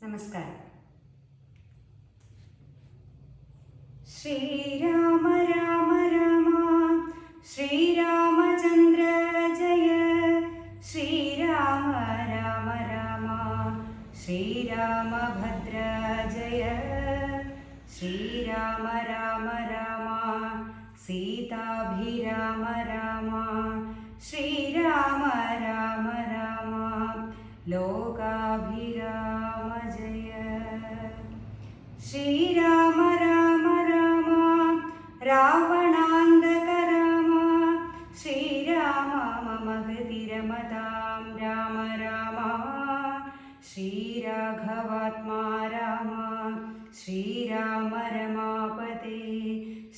നമസ്കാരം. ശ്രീരാമ രാമ രാമ ശ്രീരാമചന്ദ്ര ജയ, ശ്രീരാമ രാമ രാമ ശ്രീരാമഭദ്ര ജയ, ശ്രീരാമ രാമ രാമ സീതാഭിരാമ രാമ, ശ്രീരാമ രാമ രാമ ലോകാഭിരാമ ജയ. ശ്രീരാമ രാമ രാമ രാവണാന്തക രാമ, ശ്രീരാമ മമ ഹൃദി രമതാം രാമ രാമ, ശ്രീരാഘവാത്മാ രാമ ശ്രീരാമ രമാപതേ,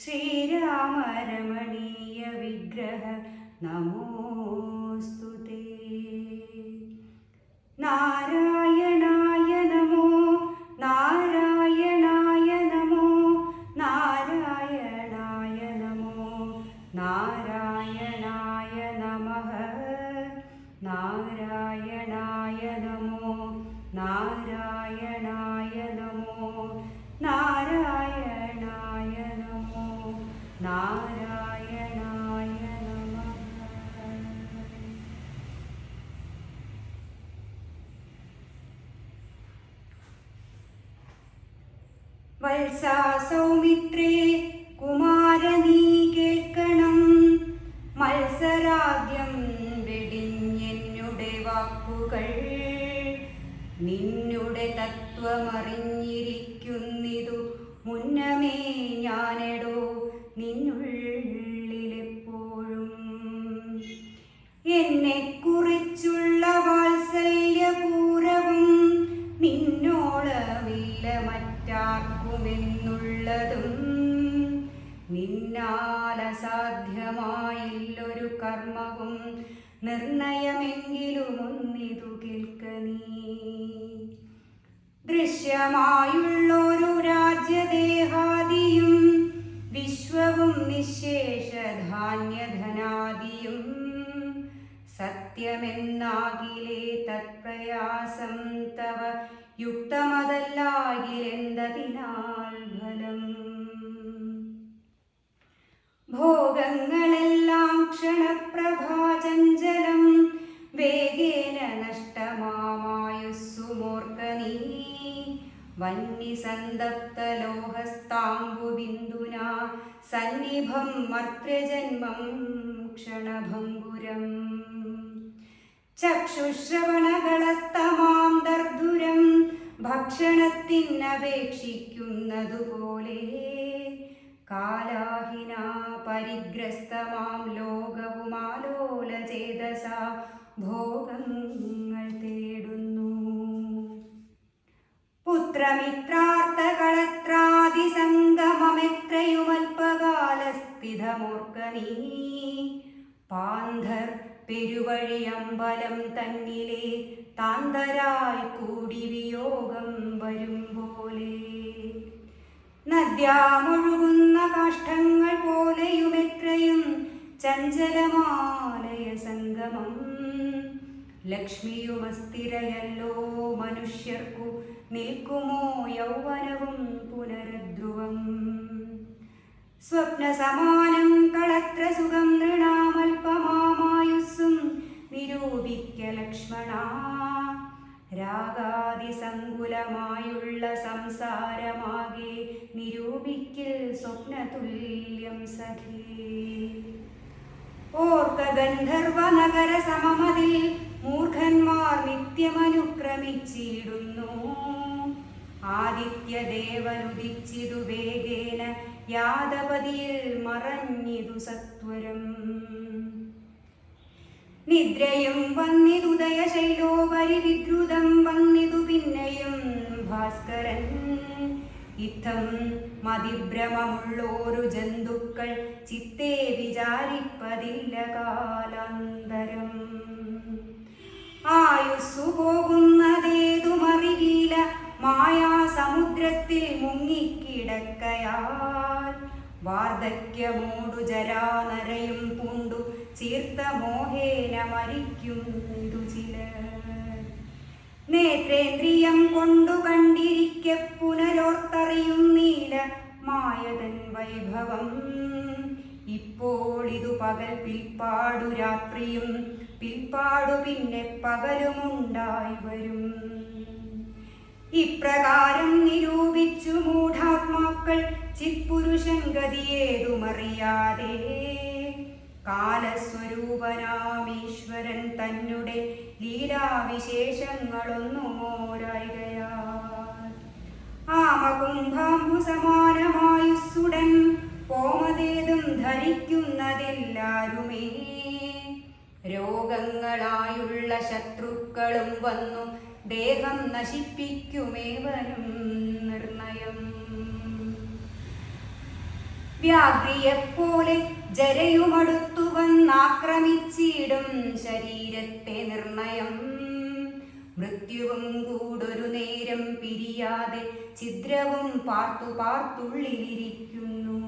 ശ്രീരാമ രമണീയ വിഗ്രഹ നമോസ്തുതേ. നാരായണായ നമോ നാരായണായ നമോ നാരായണായ നമോ നാരായണായ നമഃ, നാരായണായ നമോ നാരായണായ നമോ നാരായണായ നമോ നാരായണായ നമഃ. വത്സാ സൗമിത്രേ കുമാരനീ കേൾക്കണം, മത്സരാദ്യം വെടിഞ്ഞെന്നുടെ വാക്കുകൾ, നിന്നുടെ തത്വമറിഞ്ഞിരിക്കുന്നിതു മുന്നമേ ഞാനെടോ നിന്നുള്ളിലെപ്പോഴും. എന്നെക്കുറിച്ചുള്ള വാത്സല്യപൂരവും നിന്നോളമില്ല മറ്റാർക്കുമെന്നുള്ളതും, നിന്നാലസാധ്യമായില്ലൊരു കർമ്മവും നിർണയമെങ്കിലും ഒന്നിതു കേൾക്ക നീ. ദൃശ്യമായുള്ളൊരു രാജ്യദേഹാദിയും വിശ്വവും നിശേഷധാന്യധനാദിയും, സത്യമെന്നാകിലേ തത്പ്രയാസം തവ യുക്തമതല്ലാകിലെന്തതിനാൽ ഫലം. ഭോഗങ്ങളെല്ലാം ക്ഷണപ്രഭാചഞ്ചലം, വേഗേന നഷ്ടമാമായുസ്സുമോർക്ക നീ. വന്യസന്തപ്തലോഹസ്താംബുബിന്ദുനാ സന്നിഭം മർത്യജന്മം ക്ഷണഭംഗുരം. ചക്ഷുശ്രവണകളസ്തമാം ദർദുരം ഭക്ഷണത്തിനപേക്ഷിക്കുന്നതുപോലെ, കാലാഹിന പരിഗ്രസ്തമാം ലോകവുമാലോലചേതസ ഭോഗങ്ങൾ തേടുന്നു. പുത്രമിത്രാർത്ഥകളത്രാദിസംഗമമെത്രയുമൽപകാലസ്ഥിതമോർക്ക നീ. പാന്ധർ പെരുവഴിയമ്പലം തന്നിലെ താന്തരായി കൂടി വിയോഗം വരും പോലെ, നദ്യാമൊഴുകുന്ന കാഷ്ഠങ്ങൾ പോലെയുമെത്രയും ചഞ്ചലമാലയ സംഗമം. ലക്ഷ്മിയുമസ്ഥിരയല്ലോ മനുഷ്യർക്കു നിൽക്കുമോ യൗവനവും പുനരധ്രുവം. സ്വപ്നസമാനം കളത്ര സുഖം നൃണാമൽപമാമായുസ്സും നിരൂപിക്ക ലക്ഷ്മണ. രാഗാദിസങ്കുലമായുള്ള സംസാരമാകെ നിരൂപിക്കൽ സ്വപ്നതുല്യം സഖേ. ഓർക്ക ഗന്ധർവ നഗര സമമതിൽ മൂർഖന്മാർ നിത്യമനുക്രമിച്ചിടുന്നു. ആദിത്യദേവനുദിച്ചിതു വേഗേന യാദപതിയിൽ മറഞ്ഞിതു സത്വരം. നിദ്രയും വന്നിതുദയശൈലോപരി വിദ്രുതം വന്നിതു പിന്നെയും ഭാസ്കരൻ. ഇത്തം മതിഭ്രമമുള്ളോരു ജന്തുക്കൾ ചിത്തേ വിചാരിപ്പതില്ല കാലാന്തരം. ആയുസ്സു പോകുന്നതേതുമറിയില്ല മായാസമുദ്രത്തിൽ മുങ്ങിക്കിടക്കയാൽ. വാർദ്ധക്യമൂടു ജരാനരയും പൂണ്ടു ചീർത്ത മോഹേന മരിക്കും ചിലർ. നേത്രേന്ദ്രിയം കൊണ്ടു വൈഭവം. ഇപ്പോൾ ഇതു പകൽ, പിൽപ്പാടു രാത്രിയും, പിൽപ്പാടു പിന്നെ പകലുമുണ്ടായി വരും. ഇപ്രകാരം നിരൂപിച്ചു മൂഢാത്മാക്കൾ ചിത്പുരുഷൻ ഗതിയേതുമറിയാതെ, കാലസ്വരൂപനാമീശ്വരൻ തന്നെ ലീലാവിശേഷങ്ങളൊന്നുമോരായികയാൽ ആമകുംഭാംബു സമാനമായുസ്സുടൻ പോമതേതും ധരിക്കുന്നതെല്ലാരുമേ. രോഗങ്ങളായുള്ള ശത്രുക്കളും വന്നു ദേഹം നശിപ്പിക്കുമേവനും നിർണയം. വ്യാഘ്രിയെപ്പോലെ ജരയുമടുത്തു വന്നാക്രമിച്ചിടും ശരീരത്തെ നിർണയം. മൃത്യുവും കൂടൊരു നേരം പിരിയാതെ ഛിദ്രവും പാർത്തു പാർത്തുള്ളിലിരിക്കുന്നു.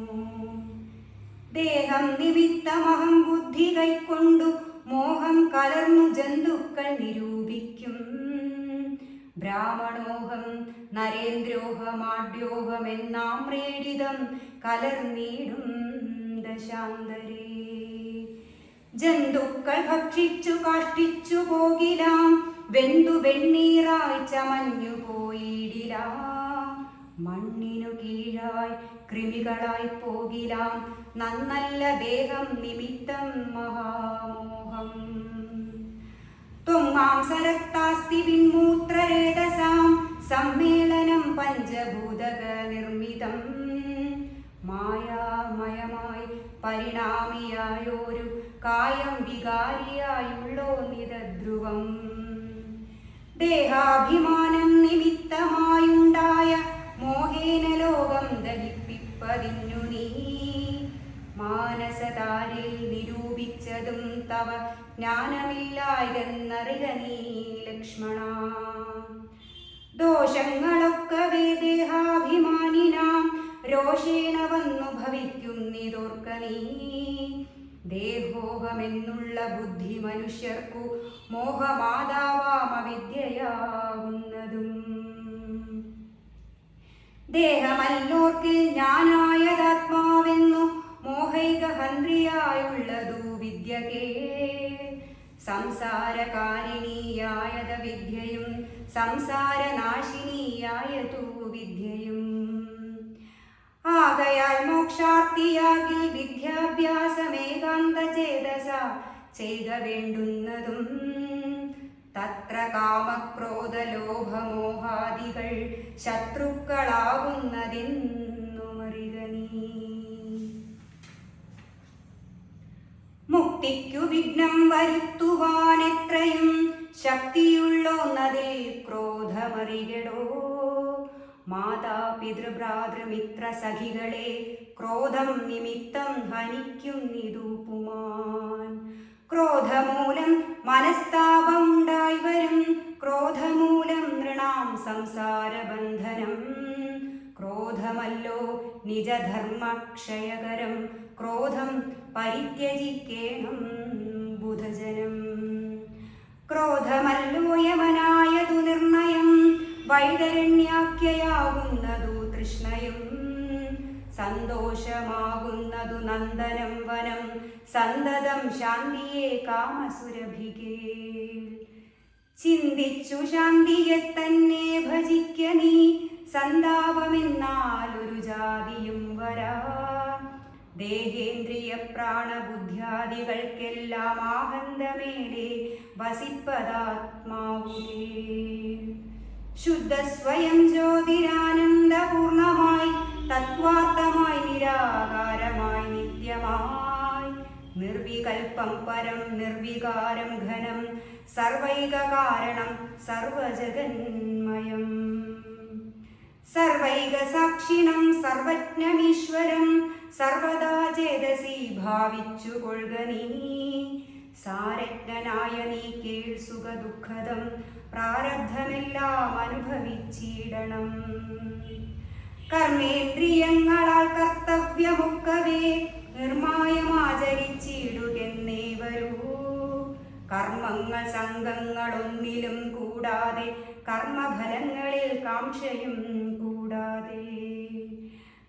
ദേഹം നിമിത്തമഹം ബുദ്ധി കൈക്കൊണ്ടു മോഹം കലർന്നു ജന്തുക്കൾ നിരൂപിക്കും. ബ്രാഹ്മണോഹം നരേന്ദ്രോഹമാഢ്യോഹമെന്നാമ്രേഡിതം കലർന്നീടും ദശാന്തരേ. ജന്തുക്കൾ ഭക്ഷിച്ചു കാഷ്ടിച്ചു പോകിലാം, വെന്തു വെണ്ണീറായി ചമഞ്ഞു പോയിടിലാം. മണ്ണിനു കീഴായി കൃമികളായി പോകിലാം, നന്നല്ല ദേഹം നിമിത്തം മഹാമോഹം. ത്വങ്ങാം സരക്താസ്തി വിൺമൂത്രരേതസാം സമ്മേളനം പഞ്ചഭൂതക നിർമ്മിതം. മായാമയമായി പരിണാമിയായൊരു കായം വികാരിയായുള്ളോന്നിതധ്രുവം. ദേഹാഭിമാനം നിമിത്തമായുണ്ടായ മോഹേന ലോകം ദഹിപ്പിപ്പതിന്നു നീ. മാനസതാരിൽ നിരൂപിച്ചതും തവ ജ്ഞാനമില്ലായെന്നറിക നീ ലക്ഷ്മണ. ദോഷങ്ങളൊക്കവേ ദേഹാഭിമാനിനാം രോഷേണ വന്നു ഭവിക്കുന്നിതോർക്ക നീ. ദേഹോഹമെന്നുള്ള ബുദ്ധി മനുഷ്യർക്കു മോഹമാതാവാമവിദ്യയാവുന്നതും. ദേഹമല്ലോർക്കിൽ ഞാനായതാത്മാവെന്നു മോഹൈകഹന്ത്രിയായുള്ളതു വിദ്യകേ. സംസാരകാരിണീയായത വിദ്യയും സംസാരനാശിനിയായതു വിദ്യയും. ആകയാൽ മോക്ഷാർത്ഥിയാകിൽ വിദ്യാഭ്യാസമേകാന്തചേതസ ചെയ്ക വേണ്ടുന്നതും. തത്ര കാമക്രോധലോഭമോഹാദികൾ ശത്രുക്കളാകുന്നതെന്നുമറിക നീ. മുക്തിക്കു വിഘ്നം വരുത്തുവാനെത്രയും ശക്തിയുള്ളോന്നതിൽ ക്രോധമറികടോ. മാതാപിതൃഭ്രാതൃമിത്ര സഖികളെ ക്രോധം നിമിത്തം ഹനിക്കുന്നിതു പുമാൻ. ക്രോധമൂലം മനസ്താപമുണ്ടായി വരും, ക്രോധമൂലം നൃണാം സംസാരബന്ധനം. ക്രോധമല്ലോ നിജധർമ്മക്ഷയകരം, ക്രോധം പരിത്യജിക്കേണം ബുധജനം. ക്രോധമല്ലോ യമനായതു നിർണയം, വൈതരണ്യാഖ്യയാകുന്നതു തൃഷ്ണയും. സന്തോഷമാകുന്നതു നന്ദനം വനം, സന്തതം ശാന്തിയെ കാമസുരഭികേ. ചിന്തിച്ചു ശാന്തിയെ തന്നെ ഭജിക്ക നീ, സന്താപമെന്നാലൊരു ജാതിയും വരാ. ദേഹേന്ദ്രിയ പ്രാണബുദ്ധ്യാദികൾക്കെല്ലാം ആഹന്തമേലെ വസിപ്പതാത്മാവുകേ. ശുദ്ധ സ്വയം ജ്യോതിരാനന്ദപൂർണമായി തത്വാർത്ഥമായി നിരാകാരമായി നിത്യമായി. നിർവികൽപ്പം പരം നിർവികാരം ഘനം, സർവൈക കാരണം സർവജഗന്മയം. സർവൈക സാക്ഷിണം സർവജ്ഞമീശ്വരം, സർവദാ ചേതസി ഭാവിച്ചു കൊള്ളുക നീ. സാരജ്ഞനായ നീ കേൾ സുഖദുഃഖദം, പ്രാരബ്ധമെല്ലാം അനുഭവിച്ചിടണം. കർമ്മേന്ദ്രിയങ്ങളാൽ കർത്തവ്യമൊക്കവേ നിർമായമാചരിച്ചിടുകെന്നേ വരൂ. കർമ്മങ്ങൾ സംഘങ്ങളൊന്നിലും കൂടാതെ, കർമ്മഫലങ്ങളിൽ കാംക്ഷയും കൂടാതെ.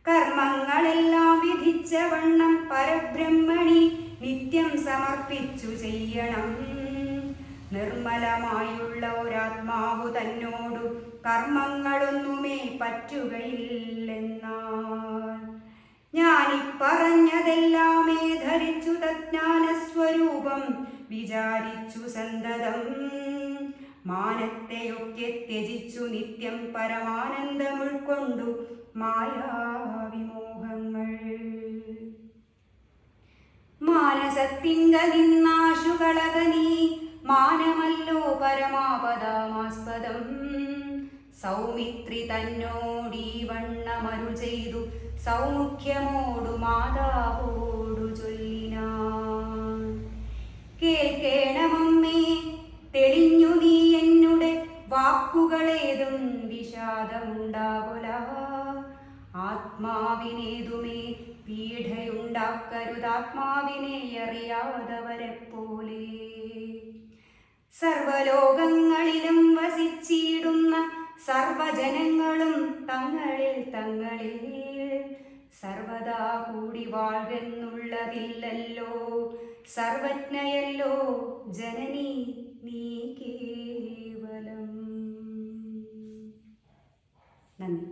കർമ്മങ്ങളെല്ലാം വിധിച്ച വണ്ണം പരബ്രഹ്മണി നിത്യം സമർപ്പിച്ചു ചെയ്യണം. നിർമ്മലമായുള്ള ഒരാത്മാവു തന്നോടു കർമ്മങ്ങളൊന്നുമേ പറ്റുകയില്ലെന്നാൽ ഞാനിപ്പറഞ്ഞതെല്ലാമേ ധരിച്ചു തജ്ഞാനസ്വരൂപം വിചാരിച്ചു സന്തതം മാനത്തെയൊക്കെ ത്യജിച്ചു നിത്യം പരമാനന്ദമുൾക്കൊണ്ടു മായാവിമോഹങ്ങൾ. മാനസത്തിങ്കൽ നിന്നാശു കളക നീ മാനമല്ലോ പരമാപദമാസ്പദം. സൗമിത്രി തന്നോടീ വണ്ണമരുൾ ചെയ്തു സൗമുഖ്യമോടു മാതാവോടു ചൊല്ലിനാൻ. കേൾക്കേണമമ്മേ തെളിഞ്ഞു നീ എന്നുടെ വാക്കുകളേതും വിഷാദമുണ്ടാകുല. ആത്മാവിനേതുമേ പീഡയുണ്ടാക്കരുതാത്മാവിനെ അറിയാതവരെ പോലെ. സർവലോകങ്ങളിലും വസിച്ചിടുന്ന സർവജനങ്ങളും തങ്ങളിൽ തങ്ങളിൽ സർവദാ കൂടി വാഴെന്നുള്ളതില്ലല്ലോ. സർവജ്ഞയല്ലോ ജനനി നീ കേവലം. നന്ദി.